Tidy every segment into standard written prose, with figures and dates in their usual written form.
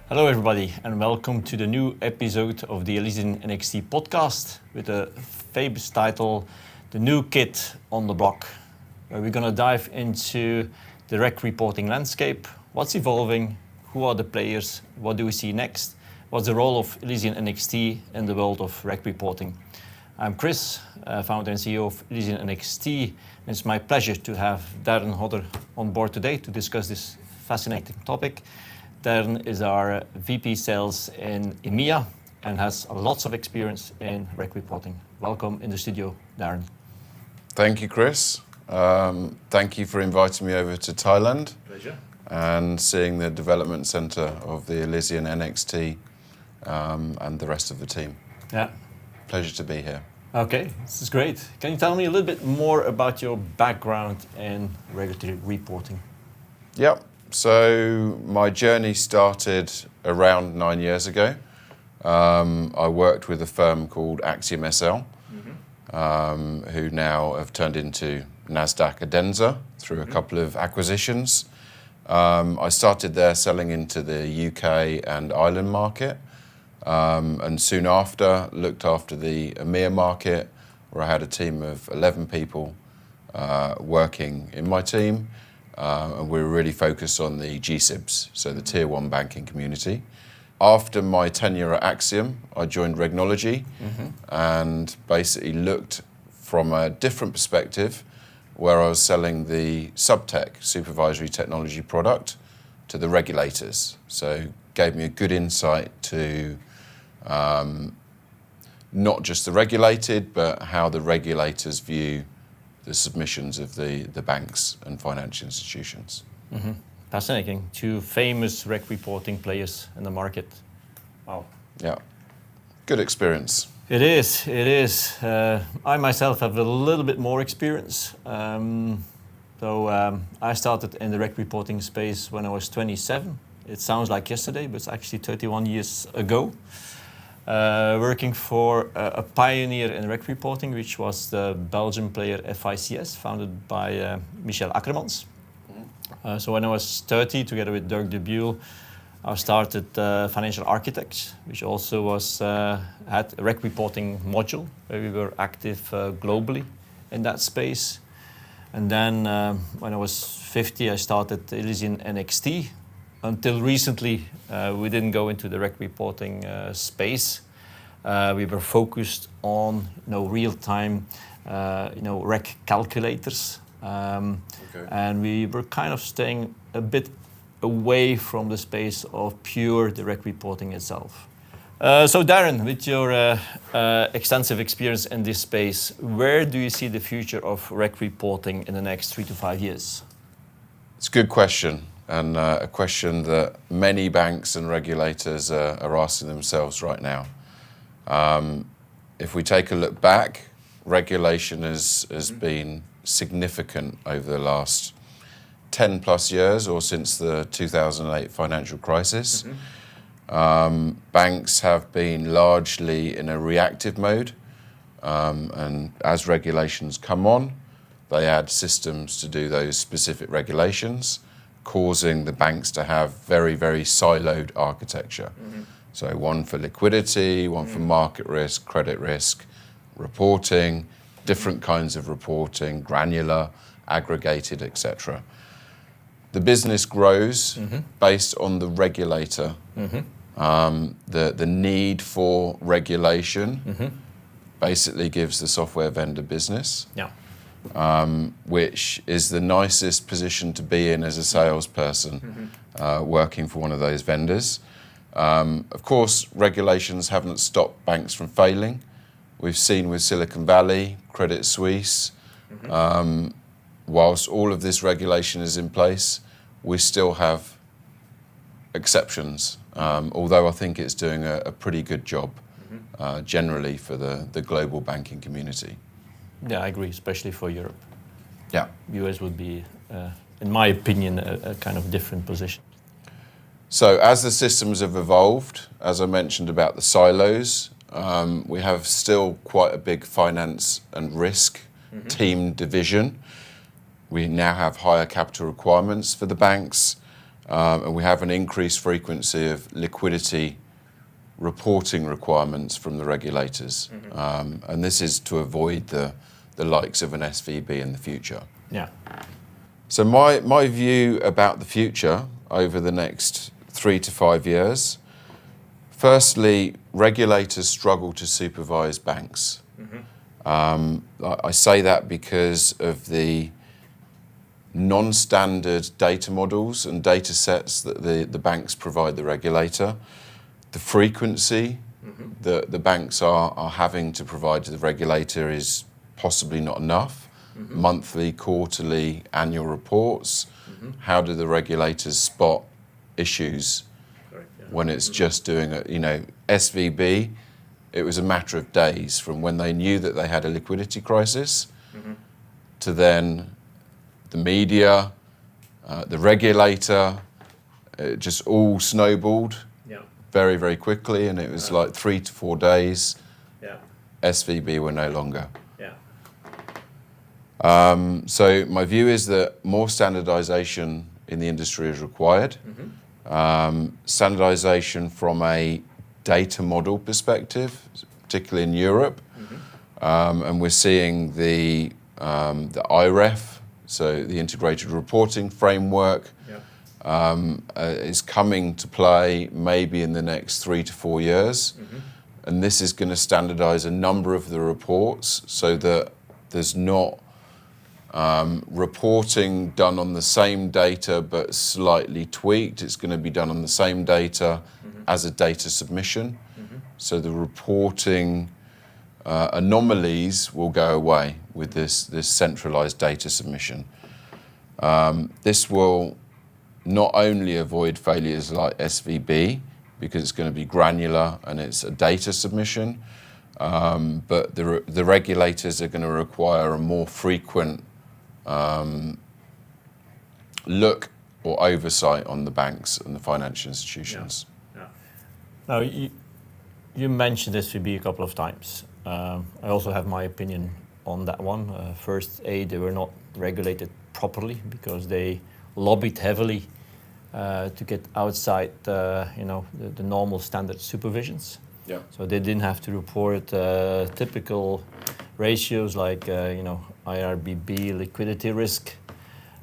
Hello everybody and welcome to the new episode of the ElysianNxt Podcast with the famous title, The New Kid on the Block, where we're going to dive into the reg reporting landscape, what's evolving, who are the players, what do we see next, what's the role of ElysianNxt in the world of reg reporting. I'm Chris, founder and CEO of ElysianNxt, and it's my pleasure to have Darran Hodder on board today to discuss this fascinating topic. Darran is our VP Sales in EMEA and has lots of experience in reg reporting. Welcome in the studio, Darran. Thank you, Chris. Thank you for inviting me over to Thailand. Pleasure. And seeing the development centre of the ElysianNxt and the rest of the team. Yeah. Pleasure to be here. Okay, this is great. Can you tell me a little bit more about your background in regulatory reporting? Yep. So my journey started around 9 years ago. I worked with a firm called Axiom SL, who now have turned into Nasdaq Adenza through a couple of acquisitions. I started there selling into the UK and Ireland market, and soon after looked after the EMEA market, where I had a team of 11 people working in my team. And we were really focused on the GSIBs, so the Tier 1 banking community. After my tenure at Axiom, I joined Regnology and basically looked from a different perspective, where I was selling the subtech supervisory technology product to the regulators. So gave me a good insight to not just the regulated, but how the regulators view the submissions of the banks and financial institutions. Fascinating. Two famous reg reporting players in the market. Wow. Yeah, good experience. It is. I myself have a little bit more experience. I started in the reg reporting space when I was 27. It sounds like yesterday, but it's actually 31 years ago. Working for a pioneer in reg reporting, which was the Belgian player FICS, founded by Michel Akkermans. So when I was 30, together with Dirk de Buhl, I started Financial Architects, which also had a reg reporting module, where we were active globally in that space. And then when I was 50, I started ElysianNxt. Until recently, we didn't go into the reg reporting space. We were focused on real-time reg calculators. And we were kind of staying a bit away from the space of pure the reg reporting itself. So Darran, with your extensive experience in this space, where do you see the future of reg reporting in the next 3 to 5 years? It's a good question. And a question that many banks and regulators are asking themselves right now. If we take a look back, regulation has been significant over the last 10 plus years, or since the 2008 financial crisis. Banks have been largely in a reactive mode, and as regulations come on, they add systems to do those specific regulations, causing the banks to have very, very siloed architecture. So one for liquidity, one for market risk, credit risk, reporting, different kinds of reporting, granular, aggregated, etc. The business grows based on the regulator. The need for regulation basically gives the software vendor business. Yeah. Which is the nicest position to be in as a salesperson working for one of those vendors. Of course, regulations haven't stopped banks from failing. We've seen with Silicon Valley, Credit Suisse, whilst all of this regulation is in place, we still have exceptions, although I think it's doing a pretty good job generally for the global banking community. Yeah, I agree, especially for Europe. Yeah. US would be, in my opinion, a kind of different position. So as the systems have evolved, as I mentioned about the silos, we have still quite a big finance and risk team division. We now have higher capital requirements for the banks. and we have an increased frequency of liquidity reporting requirements from the regulators. And this is to avoid the likes of an SVB in the future. Yeah. So my view about the future over the next 3 to 5 years, firstly, regulators struggle to supervise banks. I say that because of the non-standard data models and data sets that the banks provide the regulator, the frequency that the banks are having to provide to the regulator is possibly not enough. Monthly, quarterly, annual reports. How do the regulators spot issues when it's just doing it? You know, SVB, it was a matter of days from when they knew that they had a liquidity crisis to then the media, the regulator, it just all snowballed very, very quickly, and it was like 3 to 4 days. SVB were no longer. So my view is that more standardization in the industry is required. Standardization from a data model perspective, particularly in Europe, and we're seeing the iReF, so the integrated reporting framework, is coming to play maybe in the next 3 to 4 years, and this is going to standardize a number of the reports so that there's not reporting done on the same data but slightly tweaked. It's going to be done on the same data as a data submission. So the reporting anomalies will go away with this centralized data submission. This will not only avoid failures like SVB, because it's going to be granular and it's a data submission, but the regulators are going to require a more frequent look or oversight on the banks and the financial institutions. Now, you mentioned SVB a couple of times. I also have my opinion on that one. First, they were not regulated properly because they lobbied heavily to get outside, the normal standard supervisions. So they didn't have to report typical ratios like, IRBB, liquidity risk.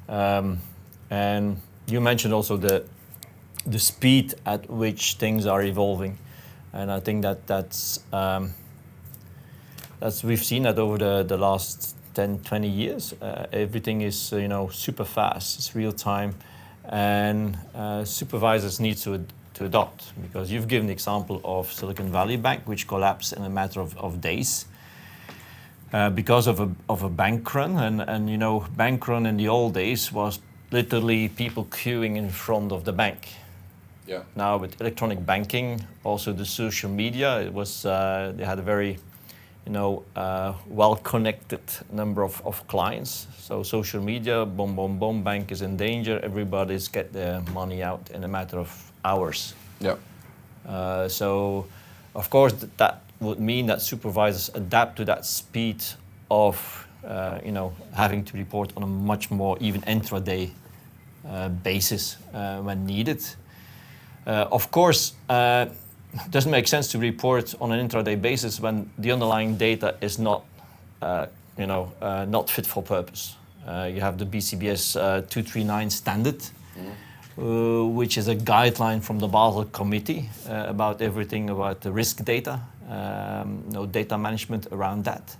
And you mentioned also the speed at which things are evolving. And I think that's we've seen that over the last 10, 20 years. Everything is, super fast, it's real time. And supervisors need to adopt, because you've given the example of Silicon Valley Bank, which collapsed in a matter of days because of a bank run. And bank run in the old days was literally people queuing in front of the bank. Now with electronic banking, also the social media, it was they had a very well-connected number of clients. So social media, boom, boom, boom, bank is in danger. Everybody's get their money out in a matter of hours. So, of course, that would mean that supervisors adapt to that speed of, having to report on a much more even intraday basis when needed. Of course, it doesn't make sense to report on an intraday basis when the underlying data is not, not fit for purpose. You have the BCBS 239 standard, which is a guideline from the Basel Committee about everything about the risk data, data management around that,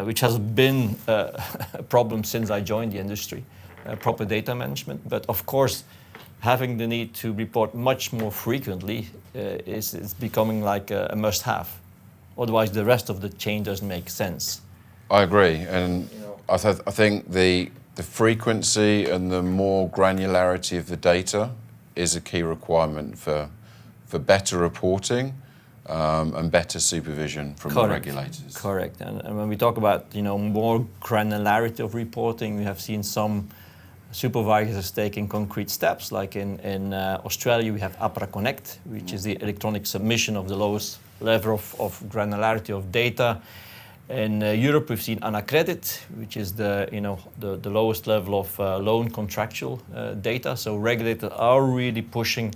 which has been a problem since I joined the industry, proper data management. But of course, having the need to report much more frequently is becoming like a must-have. Otherwise, the rest of the chain doesn't make sense. I agree, and I think the frequency and the more granularity of the data is a key requirement for better reporting and better supervision from the regulators. Correct, and when we talk about more granularity of reporting, we have seen some supervisors taking concrete steps. Like in Australia, we have APRA Connect, which is the electronic submission of the lowest level of granularity of data. In Europe, we've seen Anacredit, which is the lowest level of loan contractual data. So regulators are really pushing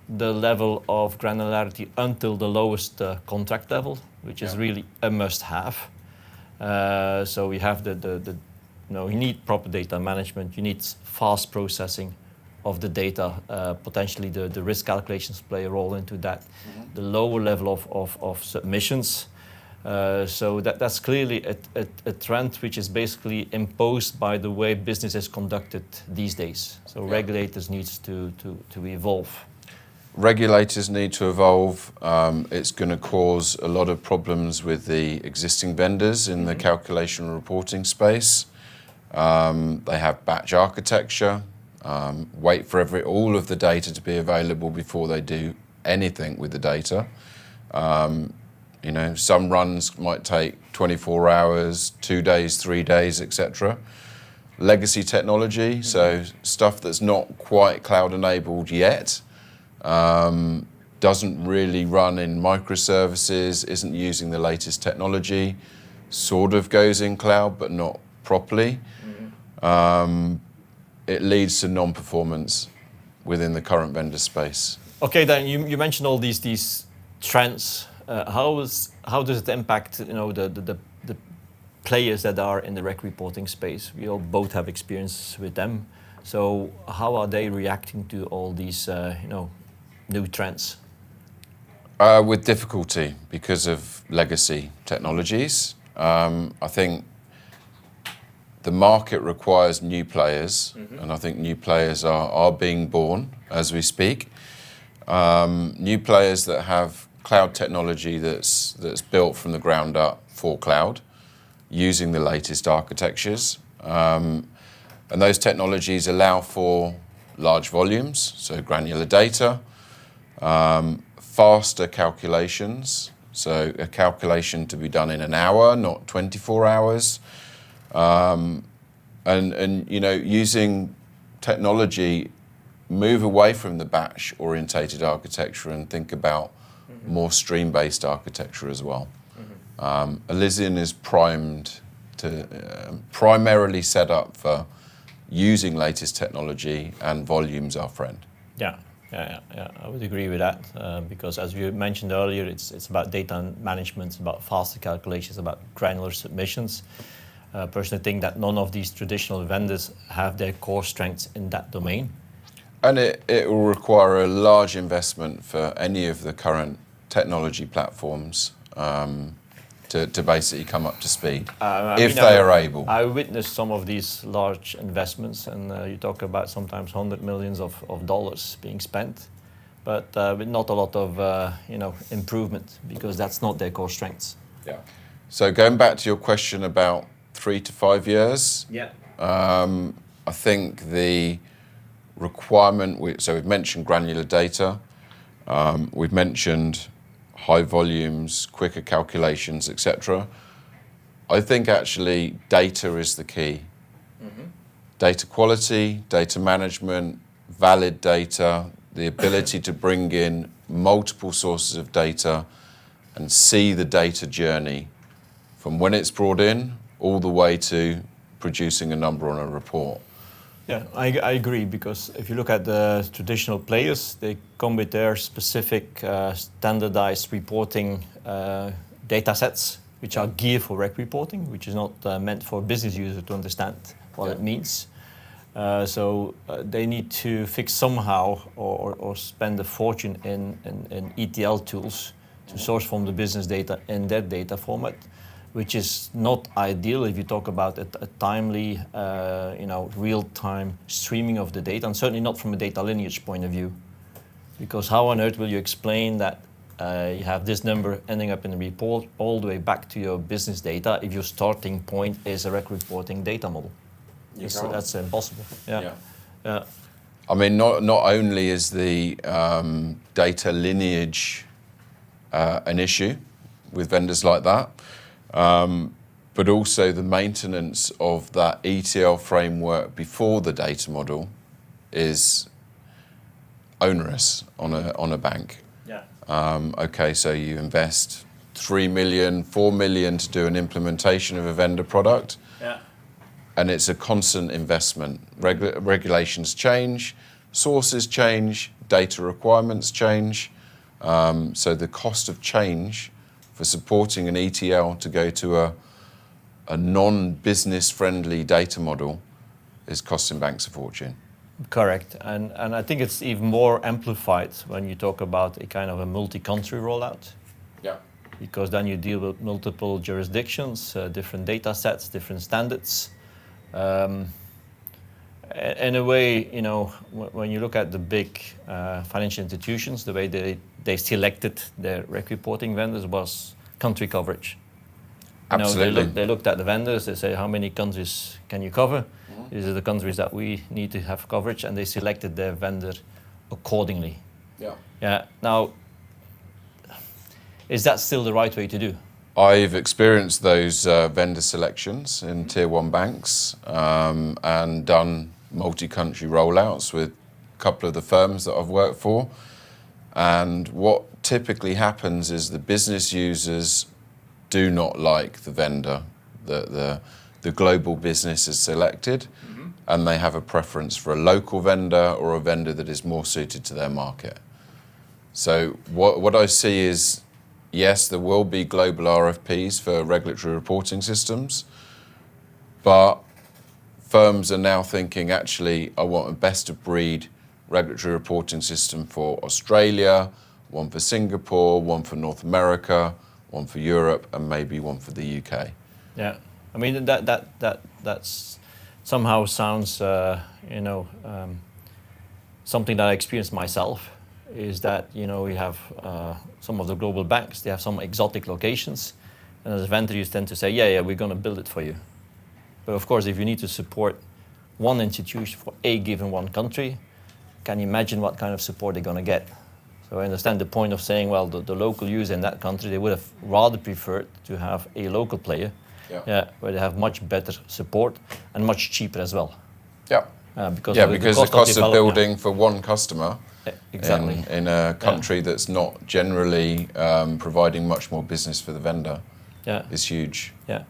the level of granularity until the lowest contract level, which is really a must-have. So we have you need proper data management. You need fast processing of the data. Potentially, the risk calculations play a role into that. Mm-hmm. The lower level of submissions. So that's clearly a trend which is basically imposed by the way business is conducted these days. So regulators need to evolve. Regulators need to evolve. It's going to cause a lot of problems with the existing vendors in the calculation and reporting space. They have batch architecture, wait for all of the data to be available before they do anything with the data. Some runs might take 24 hours, 2 days, 3 days, etc. Legacy technology, so stuff that's not quite cloud-enabled yet, doesn't really run in microservices, isn't using the latest technology, sort of goes in cloud, but not properly. It leads to non-performance within the current vendor space. Okay, then you mentioned all these trends. How does it impact the players that are in the rec reporting space? We all both have experience with them. So how are they reacting to all these new trends? With difficulty because of legacy technologies. I think the market requires new players, and I think new players are being born as we speak. New players that have cloud technology that's built from the ground up for cloud, using the latest architectures. And those technologies allow for large volumes, so granular data, faster calculations, so a calculation to be done in an hour, not 24 hours. Using technology, move away from the batch-orientated architecture and think about more stream-based architecture as well. Elysian is primarily set up for using latest technology, and volume's our friend. Yeah, I would agree with that because, as you mentioned earlier, it's about data management, it's about faster calculations, about granular submissions. Personally, think that none of these traditional vendors have their core strengths in that domain. And it will require a large investment for any of the current technology platforms to basically come up to speed, if they are able. I witnessed some of these large investments, and you talk about sometimes $100 million of dollars being spent, but with not a lot of improvement, because that's not their core strengths. Yeah. So going back to your question about 3 to 5 years, I think the requirement, so we've mentioned granular data, we've mentioned high volumes, quicker calculations, etc. I think actually data is the key. Data quality, data management, valid data, the ability to bring in multiple sources of data and see the data journey from when it's brought in all the way to producing a number on a report. Yeah, I agree, because if you look at the traditional players, they come with their specific standardized reporting data sets, which are geared for rec reporting, which is not meant for a business user to understand what it means. So they need to fix somehow or spend a fortune in ETL tools to source from the business data in that data format, which is not ideal if you talk about a timely, real-time streaming of the data, and certainly not from a data lineage point of view. Because how on earth will you explain that you have this number ending up in the report all the way back to your business data if your starting point is a rec reporting data model? That's impossible. Yeah. I mean, not only is the data lineage an issue with vendors like that, but also the maintenance of that ETL framework before the data model is onerous on a bank. Yeah. Okay, so you invest 3 million, 4 million to do an implementation of a vendor product. Yeah. And it's a constant investment. Regulations change, sources change, data requirements change. So the cost of change for supporting an ETL to go to a non-business friendly data model is costing banks a fortune. Correct. And I think it's even more amplified when you talk about a kind of a multi-country rollout. Yeah. Because then you deal with multiple jurisdictions, different data sets, different standards. In a way, you know, when you look at the big financial institutions, the way they selected their reg reporting vendors was country coverage. Absolutely. They looked at the vendors, they say, how many countries can you cover? These are the countries that we need to have coverage, and they selected their vendor accordingly. Yeah. Yeah. Now, is that still the right way to do? I've experienced those vendor selections in tier one banks and done multi-country rollouts with a couple of the firms that I've worked for. And what typically happens is the business users do not like the vendor that the global business is selected, and they have a preference for a local vendor or a vendor that is more suited to their market. So what I see is, yes, there will be global RFPs for regulatory reporting systems, but firms are now thinking, actually, I want a best-of-breed regulatory reporting system for Australia, one for Singapore, one for North America, one for Europe, and maybe one for the UK. Yeah, I mean that's somehow sounds something that I experienced myself. Is that, you know, we have some of the global banks, they have some exotic locations, and as a vendor you tend to say, yeah, we're going to build it for you. But of course, if you need to support one institution for a given one country, can you imagine what kind of support they're going to get? So I understand the point of saying, well, the local user in that country, they would have rather preferred to have a local player, where they have much better support and much cheaper as well. Yeah, because the cost of building for one customer exactly in a country that's not generally providing much more business for the vendor is huge. Yeah.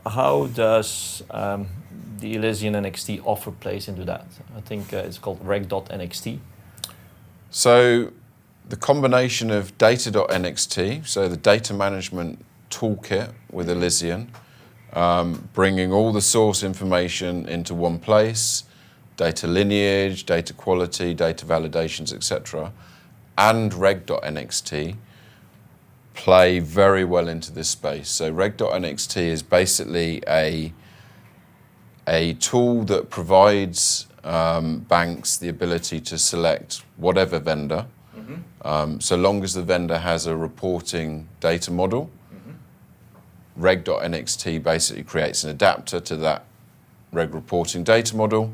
How does the ElysianNxt offer plays into that? I think it's called reg.nxt. So the combination of data.nxt, so the data management toolkit with Elysian, bringing all the source information into one place, data lineage, data quality, data validations, etc., and reg.nxt play very well into this space. So reg.nxt is basically a tool that provides banks the ability to select whatever vendor, so long as the vendor has a reporting data model. Reg.nxt basically creates an adapter to that reg reporting data model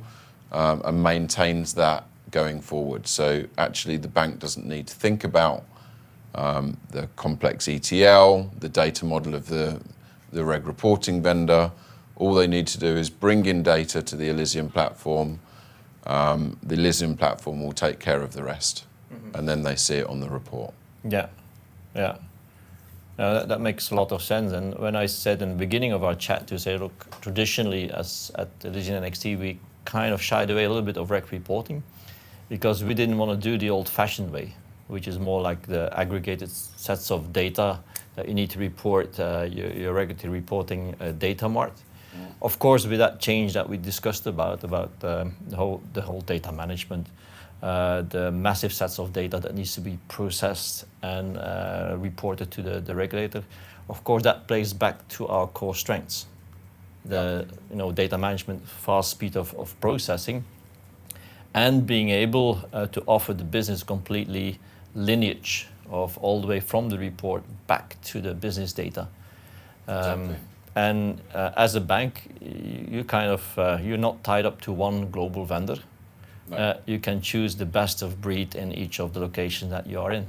and maintains that going forward. So actually the bank doesn't need to think about the complex ETL, the data model of the reg reporting vendor. All they need to do is bring in data to the Elysian platform. The Elysian platform will take care of the rest, and then they see it on the report. Yeah. That makes a lot of sense. And when I said in the beginning of our chat to say, look, traditionally as at ElysianNxt, we kind of shied away a little bit of reg reporting because we didn't want to do the old-fashioned way, which is more like the aggregated sets of data that you need to report your regulatory reporting data mart. Of course, with that change that we discussed about the whole data management, the massive sets of data that needs to be processed and reported to the regulator, of course, that plays back to our core strengths. The data management, fast speed of processing, and being able to offer the business completely lineage of all the way from the report back to the business data. Exactly. And as a bank, you're not tied up to one global vendor. No. You can choose the best of breed in each of the locations that you are in.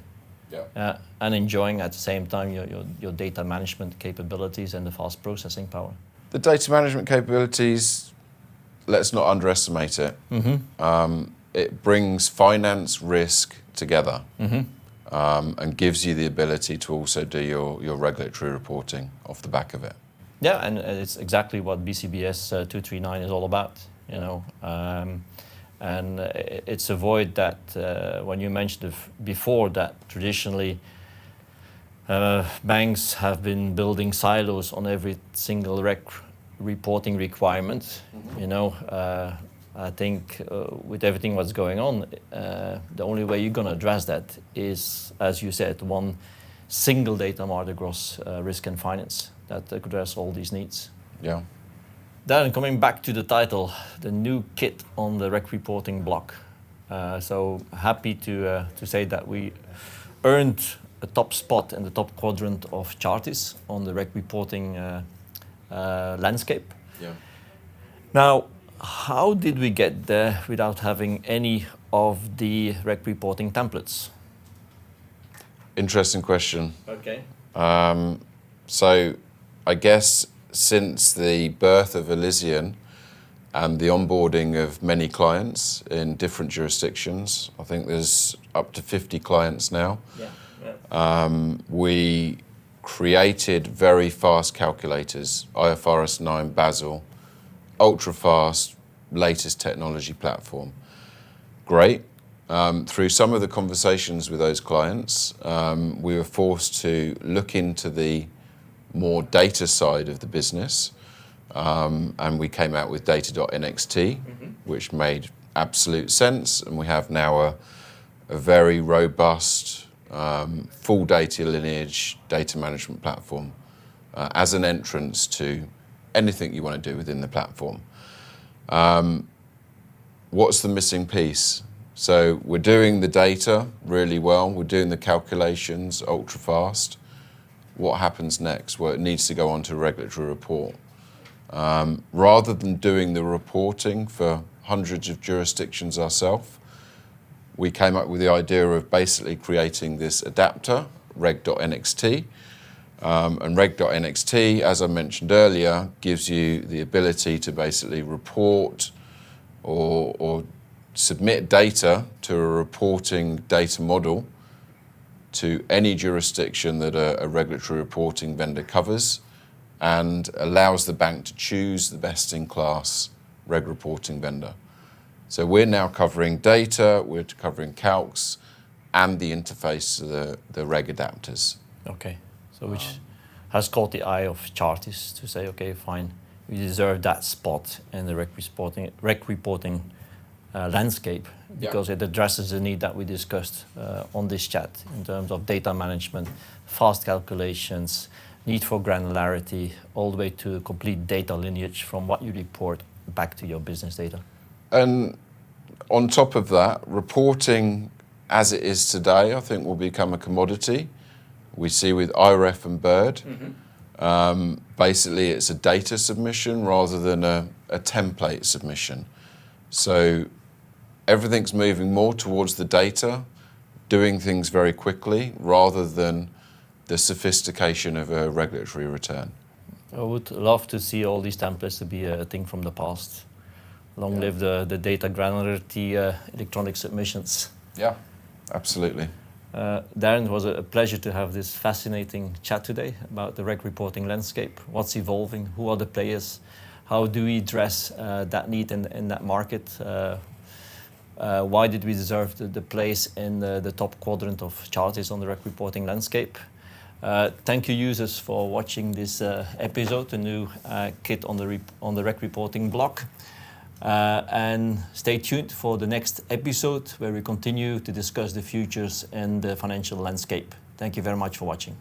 Yeah. And enjoying at the same time your data management capabilities and the fast processing power. The data management capabilities, let's not underestimate it. It brings finance risk together. and gives you the ability to also do your regulatory reporting off the back of it. Yeah, and it's exactly what BCBS 239 is all about, you know. And it's avoid that when you mentioned before that traditionally banks have been building silos on every single reporting requirement. You know, I think with everything what's going on, the only way you're going to address that is, as you said, one single data mart across risk and finance that address all these needs. Yeah. Then coming back to the title, the new kid on the reg reporting block. So happy to say that we earned a top spot in the top quadrant of Chartis on the reg reporting landscape. Yeah. Now, how did we get there without having any of the reg reporting templates? Interesting question. Okay. So I guess since the birth of Elysian and the onboarding of many clients in different jurisdictions, I think there's up to 50 clients now. Yeah. We created very fast calculators, IFRS 9 Basel, ultra fast, latest technology platform. Great. Through some of the conversations with those clients, we were forced to look into the more data side of the business, and we came out with data.nxt, which made absolute sense, and we have now a very robust full data lineage data management platform as an entrance to anything you want to do within the platform. What's the missing piece? So we're doing the data really well, we're doing the calculations ultra fast. What happens next? Well, it needs to go on to a regulatory report. Rather than doing the reporting for hundreds of jurisdictions ourselves, we came up with the idea of basically creating this adapter, reg.nxt. And reg.nxt, as I mentioned earlier, gives you the ability to basically report or submit data to a reporting data model to any jurisdiction that a regulatory reporting vendor covers, and allows the bank to choose the best-in-class reg reporting vendor. So we're now covering data, we're covering calcs, and the interface to the reg adapters. Okay, so which has caught the eye of Chartis to say, okay, fine, we deserve that spot in the reg reporting landscape, because it addresses the need that we discussed on this chat in terms of data management, fast calculations, need for granularity, all the way to complete data lineage from what you report back to your business data. And on top of that, reporting as it is today, I think will become a commodity. We see with iReF and Bird, basically it's a data submission rather than a template submission. So everything's moving more towards the data, doing things very quickly rather than the sophistication of a regulatory return. I would love to see all these templates to be a thing from the past. Long live the data granularity electronic submissions. Yeah, absolutely. Darren, it was a pleasure to have this fascinating chat today about the reg reporting landscape, what's evolving, who are the players, how do we address that need in that market, why did we deserve the place in the top quadrant of Chartis on the reg reporting landscape. Thank you users for watching this episode, a new kit on the reg reporting block. And stay tuned for the next episode where we continue to discuss the futures in the financial landscape. Thank you very much for watching.